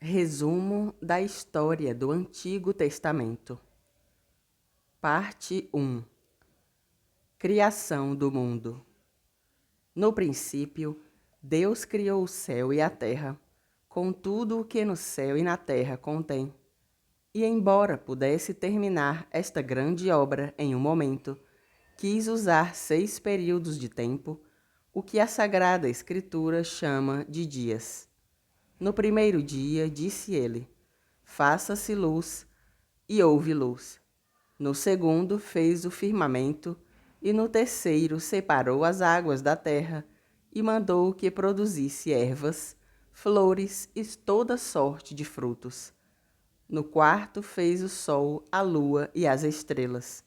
Resumo da história do Antigo Testamento. Parte 1. Criação do mundo. No princípio, Deus criou o céu e a terra, com tudo o que no céu e na terra contém. E embora pudesse terminar esta grande obra em um momento, quis usar 6 períodos de tempo, o que a Sagrada Escritura chama de dias. No primeiro dia, disse ele: faça-se luz, e houve luz. No segundo, fez o firmamento, e no terceiro, separou as águas da terra, e mandou que produzisse ervas, flores e toda sorte de frutos. No quarto, fez o sol, a lua e as estrelas.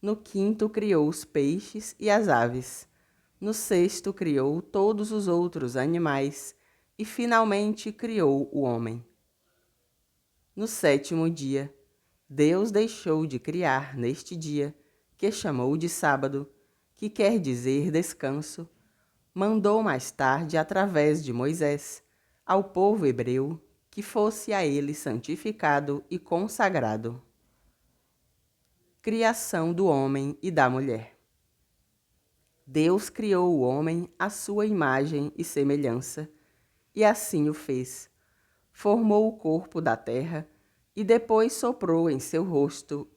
No quinto, criou os peixes e as aves. No sexto, criou todos os outros animais, e finalmente criou o homem. No sétimo dia, Deus deixou de criar neste dia, que chamou de sábado, que quer dizer descanso, mandou mais tarde, através de Moisés, ao povo hebreu, que fosse a ele santificado e consagrado. Criação do homem e da mulher. Deus criou o homem à sua imagem e semelhança, e assim o fez. Formou o corpo da terra e depois soprou em seu rosto,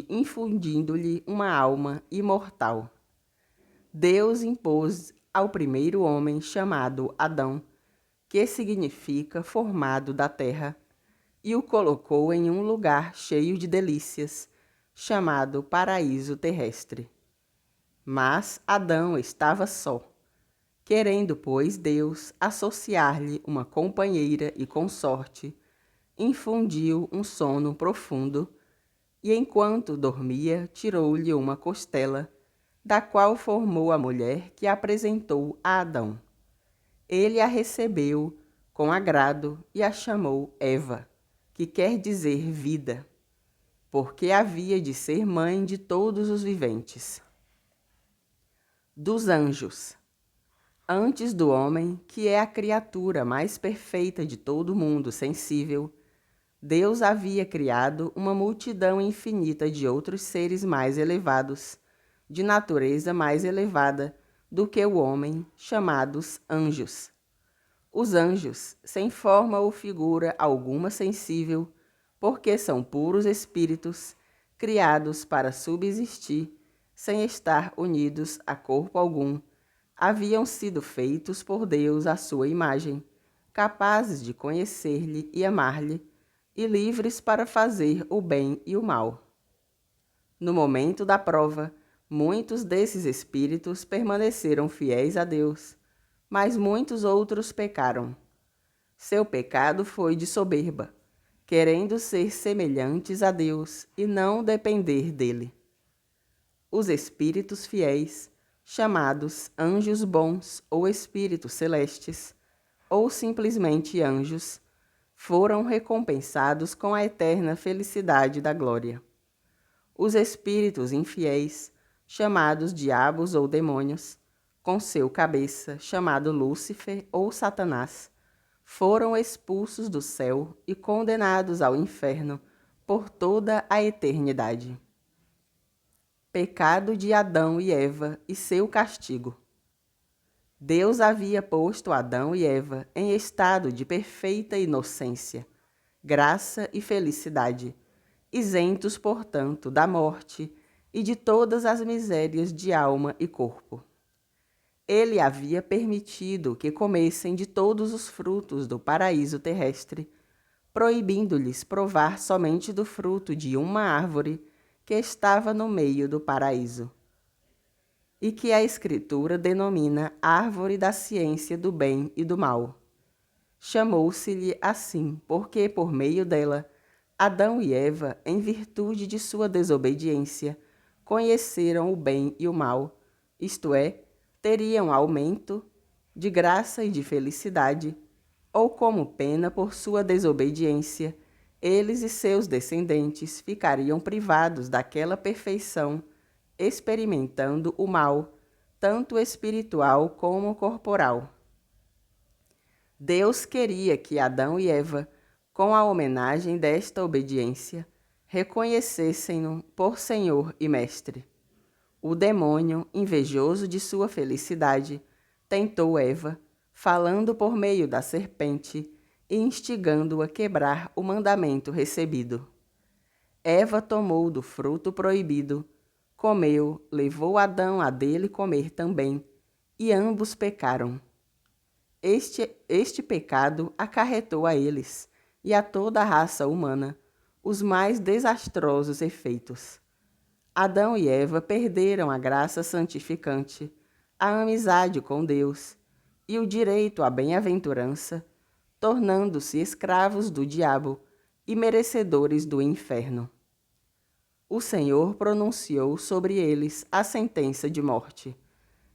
infundindo-lhe uma alma imortal. Deus impôs ao primeiro homem, chamado Adão, que significa formado da terra, e o colocou em um lugar cheio de delícias, chamado paraíso terrestre. Mas Adão estava só. Querendo, pois, Deus associar-lhe uma companheira e consorte, infundiu um sono profundo, e enquanto dormia, tirou-lhe uma costela, da qual formou a mulher que apresentou a Adão. Ele a recebeu com agrado e a chamou Eva, que quer dizer vida, porque havia de ser mãe de todos os viventes. Dos anjos. Antes do homem, que é a criatura mais perfeita de todo o mundo sensível, Deus havia criado uma multidão infinita de outros seres mais elevados, de natureza mais elevada do que o homem, chamados anjos. Os anjos, sem forma ou figura alguma sensível, porque são puros espíritos, criados para subsistir, sem estar unidos a corpo algum, haviam sido feitos por Deus à sua imagem, capazes de conhecer-lhe e amar-lhe, e livres para fazer o bem e o mal. No momento da prova, muitos desses espíritos permaneceram fiéis a Deus, mas muitos outros pecaram. Seu pecado foi de soberba, querendo ser semelhantes a Deus e não depender dele. Os espíritos fiéis, chamados anjos bons ou espíritos celestes, ou simplesmente anjos, foram recompensados com a eterna felicidade da glória. Os espíritos infiéis, chamados diabos ou demônios, com seu cabeça, chamado Lúcifer ou Satanás, foram expulsos do céu e condenados ao inferno por toda a eternidade. Pecado de Adão e Eva e seu castigo. Deus havia posto Adão e Eva em estado de perfeita inocência, graça e felicidade, isentos, portanto, da morte e de todas as misérias de alma e corpo. Ele havia permitido que comessem de todos os frutos do paraíso terrestre, proibindo-lhes provar somente do fruto de uma árvore que estava no meio do paraíso, e que a Escritura denomina árvore da ciência do bem e do mal. Chamou-se-lhe assim porque, por meio dela, Adão e Eva, em virtude de sua desobediência, conheceram o bem e o mal, isto é, teriam aumento de graça e de felicidade, ou como pena por sua desobediência, eles e seus descendentes ficariam privados daquela perfeição, experimentando o mal, tanto espiritual como corporal. Deus queria que Adão e Eva com a homenagem desta obediência, reconhecessem-no por Senhor e Mestre. O demônio, invejoso de sua felicidade, tentou Eva, falando por meio da serpente e instigando-a a quebrar o mandamento recebido. Eva tomou do fruto proibido, comeu, levou Adão a dele comer também, e ambos pecaram. Este pecado acarretou a eles e a toda a raça humana os mais desastrosos efeitos. Adão e Eva perderam a graça santificante, a amizade com Deus e o direito à bem-aventurança, tornando-se escravos do diabo e merecedores do inferno. O Senhor pronunciou sobre eles a sentença de morte,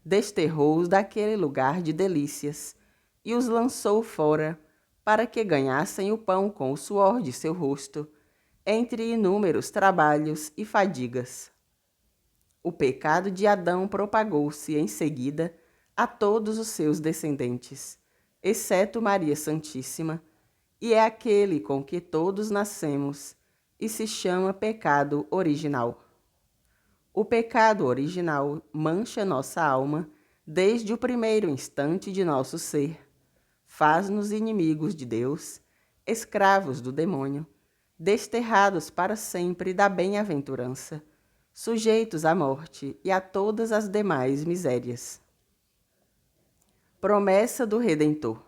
desterrou-os daquele lugar de delícias e os lançou fora para que ganhassem o pão com o suor de seu rosto, entre inúmeros trabalhos e fadigas. O pecado de Adão propagou-se em seguida a todos os seus descendentes, exceto Maria Santíssima, e é aquele com que todos nascemos, e se chama pecado original. O pecado original mancha nossa alma desde o primeiro instante de nosso ser, faz-nos inimigos de Deus, escravos do demônio, desterrados para sempre da bem-aventurança, sujeitos à morte e a todas as demais misérias. Promessa do Redentor.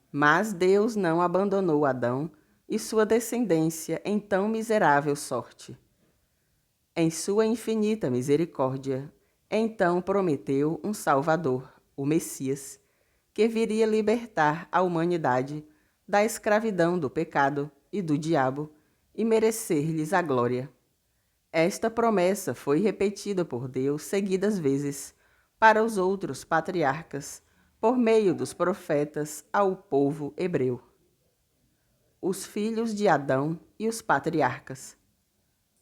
Mas Deus não abandonou Adão e sua descendência em tão miserável sorte. Em sua infinita misericórdia, então prometeu um Salvador, o Messias, que viria libertar a humanidade da escravidão do pecado e do diabo e merecer-lhes a glória. Esta promessa foi repetida por Deus seguidas vezes para os outros patriarcas, por meio dos profetas ao povo hebreu. Os filhos de Adão e os patriarcas.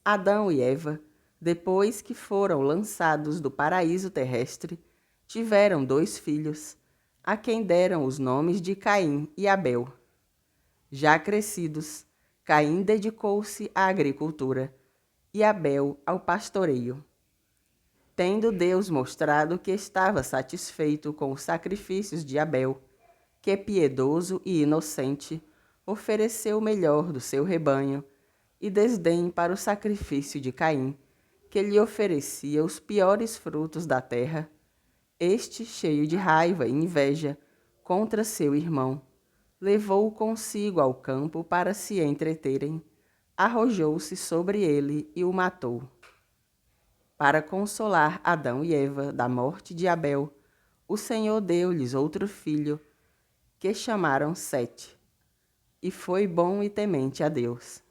Adão e Eva, depois que foram lançados do paraíso terrestre, tiveram 2 filhos, a quem deram os nomes de Caim e Abel. Já crescidos, Caim dedicou-se à agricultura e Abel ao pastoreio. Tendo Deus mostrado que estava satisfeito com os sacrifícios de Abel, que piedoso e inocente, ofereceu o melhor do seu rebanho, e desdém para o sacrifício de Caim, que lhe oferecia os piores frutos da terra, este, cheio de raiva e inveja contra seu irmão, levou-o consigo ao campo para se entreterem, arrojou-se sobre ele e o matou. Para consolar Adão e Eva da morte de Abel, o Senhor deu-lhes outro filho, que chamaram Sete, e foi bom e temente a Deus.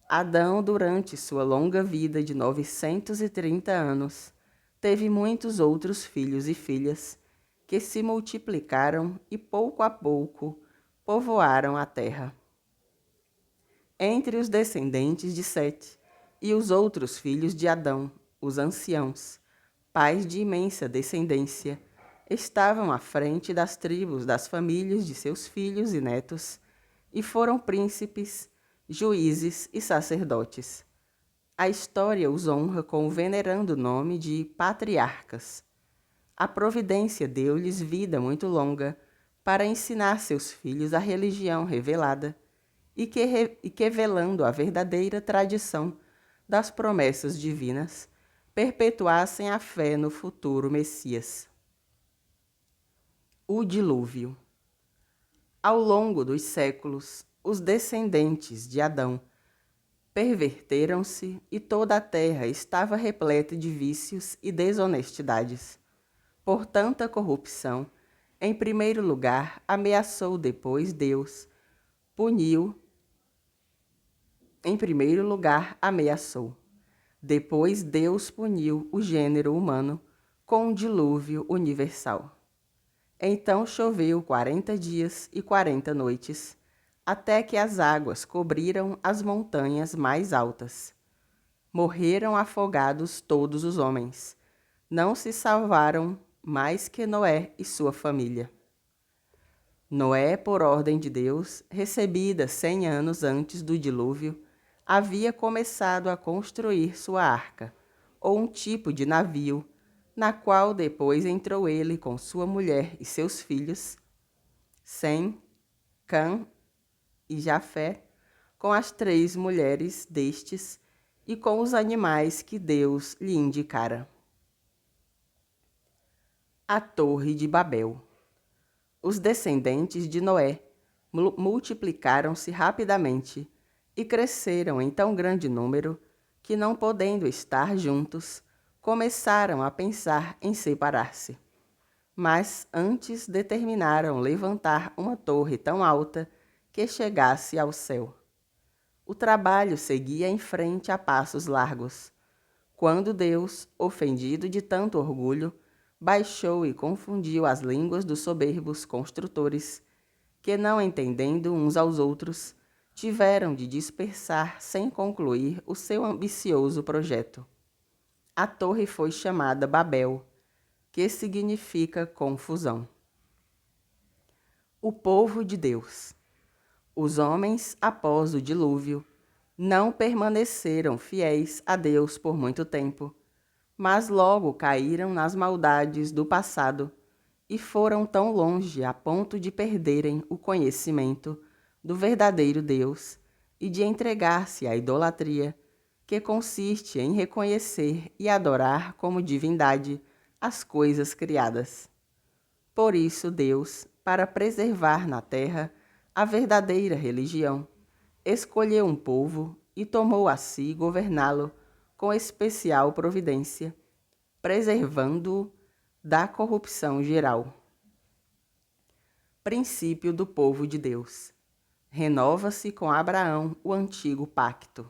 Adão, durante sua longa vida de 930 anos, teve muitos outros filhos e filhas, que se multiplicaram e pouco a pouco povoaram a terra. Entre os descendentes de Sete e os outros filhos de Adão, os anciãos, pais de imensa descendência, estavam à frente das tribos das famílias de seus filhos e netos, e foram príncipes, juízes e sacerdotes. A história os honra com o venerando nome de patriarcas. A providência deu-lhes vida muito longa para ensinar seus filhos a religião revelada e que velando a verdadeira tradição das promessas divinas, perpetuassem a fé no futuro Messias. O dilúvio. Ao longo dos séculos, os descendentes de Adão perverteram-se e toda a terra estava repleta de vícios e desonestidades. Por tanta corrupção, em primeiro lugar, ameaçou depois Deus, puniu. Em primeiro lugar, ameaçou. Depois Deus puniu o gênero humano com um dilúvio universal. Então choveu 40 dias e 40 noites, até que as águas cobriram as montanhas mais altas. Morreram afogados todos os homens. Não se salvaram mais que Noé e sua família. Noé, por ordem de Deus, recebida 100 anos antes do dilúvio, havia começado a construir sua arca, ou um tipo de navio, na qual depois entrou ele com sua mulher e seus filhos, Sem, Cã e Jafé, com as 3 mulheres destes e com os animais que Deus lhe indicara. A Torre de Babel. Os descendentes de Noé multiplicaram-se rapidamente e cresceram em tão grande número que, não podendo estar juntos, começaram a pensar em separar-se. Mas antes determinaram levantar uma torre tão alta que chegasse ao céu. O trabalho seguia em frente a passos largos, quando Deus, ofendido de tanto orgulho, baixou e confundiu as línguas dos soberbos construtores, que, não entendendo uns aos outros, tiveram de dispersar sem concluir o seu ambicioso projeto. A torre foi chamada Babel, que significa confusão. O povo de Deus. Os homens, após o dilúvio, não permaneceram fiéis a Deus por muito tempo, mas logo caíram nas maldades do passado e foram tão longe a ponto de perderem o conhecimento do verdadeiro Deus e de entregar-se à idolatria, que consiste em reconhecer e adorar como divindade as coisas criadas. Por isso Deus, para preservar na terra a verdadeira religião, escolheu um povo e tomou a si governá-lo com especial providência, preservando-o da corrupção geral. Princípio do povo de Deus. Renova-se com Abraão o antigo pacto.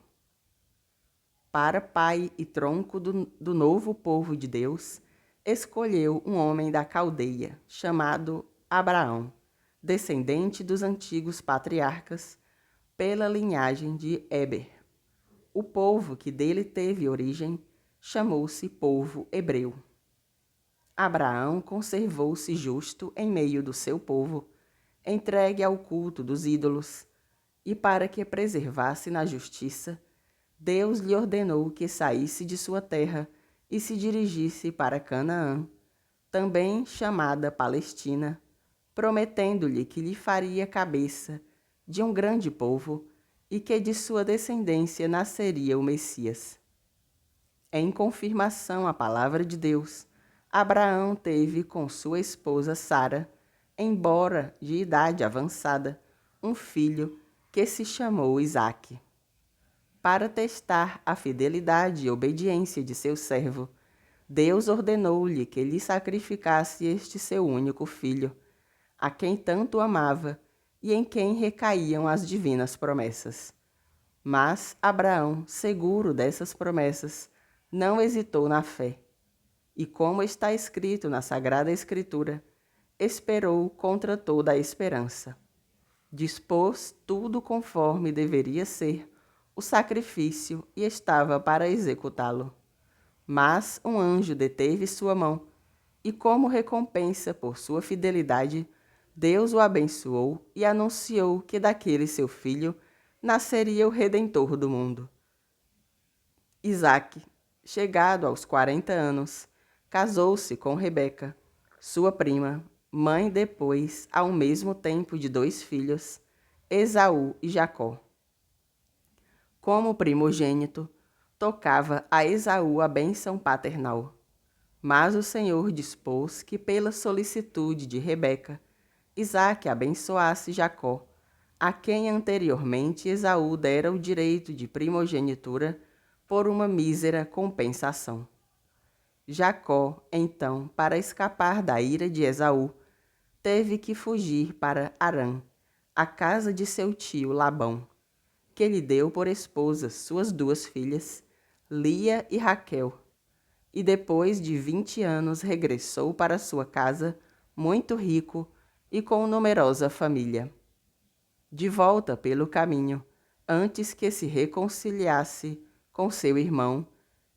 Para pai e tronco do novo povo de Deus, escolheu um homem da Caldeia, chamado Abraão, descendente dos antigos patriarcas, pela linhagem de Éber. O povo que dele teve origem chamou-se povo hebreu. Abraão conservou-se justo em meio do seu povo, entregue ao culto dos ídolos, e para que preservasse na justiça, Deus lhe ordenou que saísse de sua terra e se dirigisse para Canaã, também chamada Palestina, prometendo-lhe que lhe faria cabeça de um grande povo e que de sua descendência nasceria o Messias. Em confirmação à palavra de Deus, Abraão teve com sua esposa Sara, embora de idade avançada, um filho que se chamou Isaque. Para testar a fidelidade e obediência de seu servo, Deus ordenou-lhe que lhe sacrificasse este seu único filho, a quem tanto amava e em quem recaíam as divinas promessas. Mas Abraão, seguro dessas promessas, não hesitou na fé. E como está escrito na Sagrada Escritura, esperou contra toda a esperança. Dispôs tudo conforme deveria ser o sacrifício e estava para executá-lo. Mas um anjo deteve sua mão, e como recompensa por sua fidelidade, Deus o abençoou e anunciou que daquele seu filho nasceria o Redentor do mundo. Isaque, chegado aos 40 anos, casou-se com Rebeca, sua prima, mãe depois, ao mesmo tempo, de 2 filhos, Esaú e Jacó. Como primogênito, tocava a Esaú a bênção paternal. Mas o Senhor dispôs que, pela solicitude de Rebeca, Isaque abençoasse Jacó, a quem anteriormente Esaú dera o direito de primogenitura por uma mísera compensação. Jacó, então, para escapar da ira de Esaú, teve que fugir para Harã, a casa de seu tio Labão, que lhe deu por esposas suas 2 filhas, Lia e Raquel, e depois de 20 anos regressou para sua casa, muito rico e com numerosa família. De volta pelo caminho, antes que se reconciliasse com seu irmão,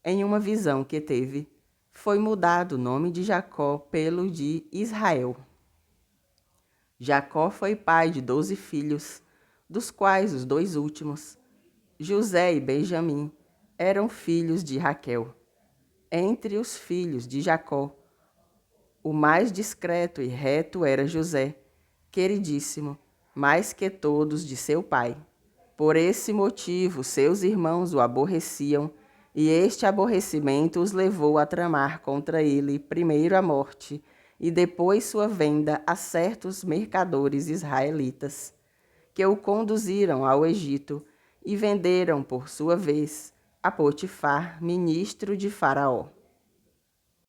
em uma visão que teve, foi mudado o nome de Jacó pelo de Israel. Jacó foi pai de 12 filhos, dos quais os 2 últimos, José e Benjamim, eram filhos de Raquel. Entre os filhos de Jacó, o mais discreto e reto era José, queridíssimo, mais que todos de seu pai. Por esse motivo, seus irmãos o aborreciam, e este aborrecimento os levou a tramar contra ele primeiro a morte, e depois sua venda a certos mercadores israelitas, que o conduziram ao Egito e venderam, por sua vez, a Potifar, ministro de Faraó.